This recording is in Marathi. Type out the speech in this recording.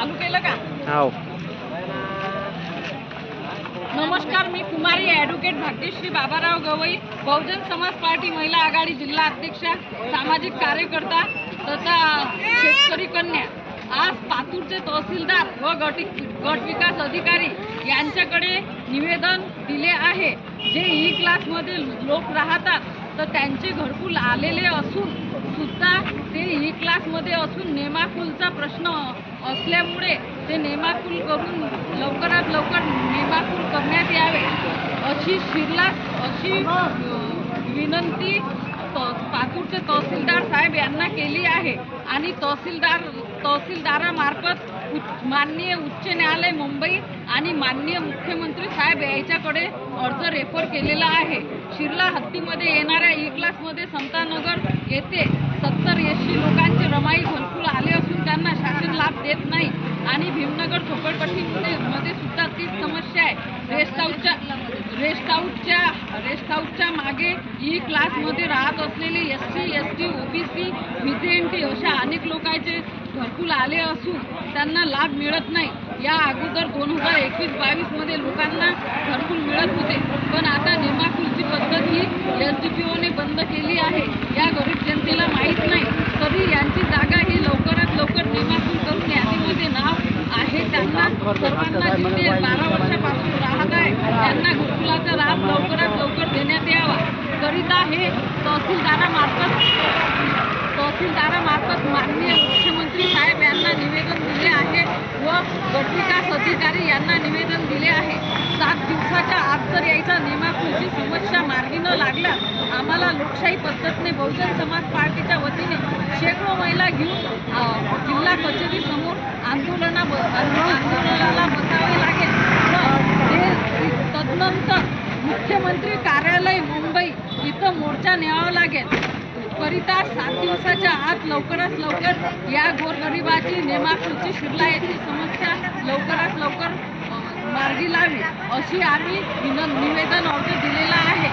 चालू केलं का? हो. नमस्कार, मी कुमारी ॲडव्होकेट भाग्यश्री बाबाराव गवई, बहुजन समाज पार्टी महिला आघाडी जिल्हा अध्यक्षा, सामाजिक कार्यकर्ता तथा शेतकरी कन्या आज पातूरचे तहसीलदार व गट विकास अधिकारी यांच्याकडे निवेदन दिले आहे। जे ई क्लासमध्ये लोक राहतात तर त्यांचे घरकुल आलेले असून सुद्धा ते ई क्लासमध्ये असून नेमाकुलचा प्रश्न असल्यामुळे ते नेमाकुल करून लवकरात लवकर नेमाकुल करण्यात यावे अशी विनंती पातूरचे तहसीलदार साहेब यांना केली आहे। आणि तहसीलदारामार्फत माननीय उच्च न्यायालय मुंबई आणि माननीय मुख्यमंत्री साहेब यांच्याकडे अर्ज रेफर केलेला आहे। शिरला हद्दीमध्ये येणाऱ्या ई क्लासमध्ये समतानगर येथे 70-80 लोकांचे रमाई घरकुल आले असून त्यांना शासन लाभ देत नाही आणि भीमनगर झोपडपट्टीमध्ये सुद्धा तीच समस्या आहे। रेस्ट हाऊसच्या मागे ई क्लासमध्ये राहत असलेले SC, ST, OBC, VJNT अशा अनेक लोकांचे घरकुल आले असून त्यांना लाभ मिळत नाही। या अगोदर 2021-22 मध्ये लोकांना घरकुल मिळत होते, पण आता नेमाकुलची पद्धत ही SDPOने बंद केली आहे। या गरीब जनतेला माहीत नाही, तरी यांची जागा ही लवकरात लवकर नेमाकुल करून यादीमध्ये नाव आहे त्यांना सर्वांना जिथे 12 वर्षापासून राहत आहे त्यांना घरकुलाचा लाभ लवकरात लवकर देण्यात यावा करिता हे तहसीलदारामार्फत माननीय मुख्यमंत्री साहेब यांना निवेदन दिले आहे व गटविकास अधिकारी यांना निवेदन दिले आहे। 7 दिवसाच्या आत जर यायचा नेमाकुलची समस्या मार्गी न लागल्यास आम्हाला लोकशाही पद्धतीने बहुजन समाज पार्टीच्या वतीने शेकडो महिला घेऊन जिल्हा कचेरी समोर आंदोलनाला बसावे लागेल व तदनंतर मुख्यमंत्री कार्यालय मुंबई इथं मोर्चा न्यावा लागेल करिता 7 दिवसाच्या आत लवकरात लवकर या गोरगरिबाची नेमाकुलची शिरला येथील समस्या लवकरात लवकर मार्गी लावी अशी आम्ही निवेदन अर्ज दिलेला आहे।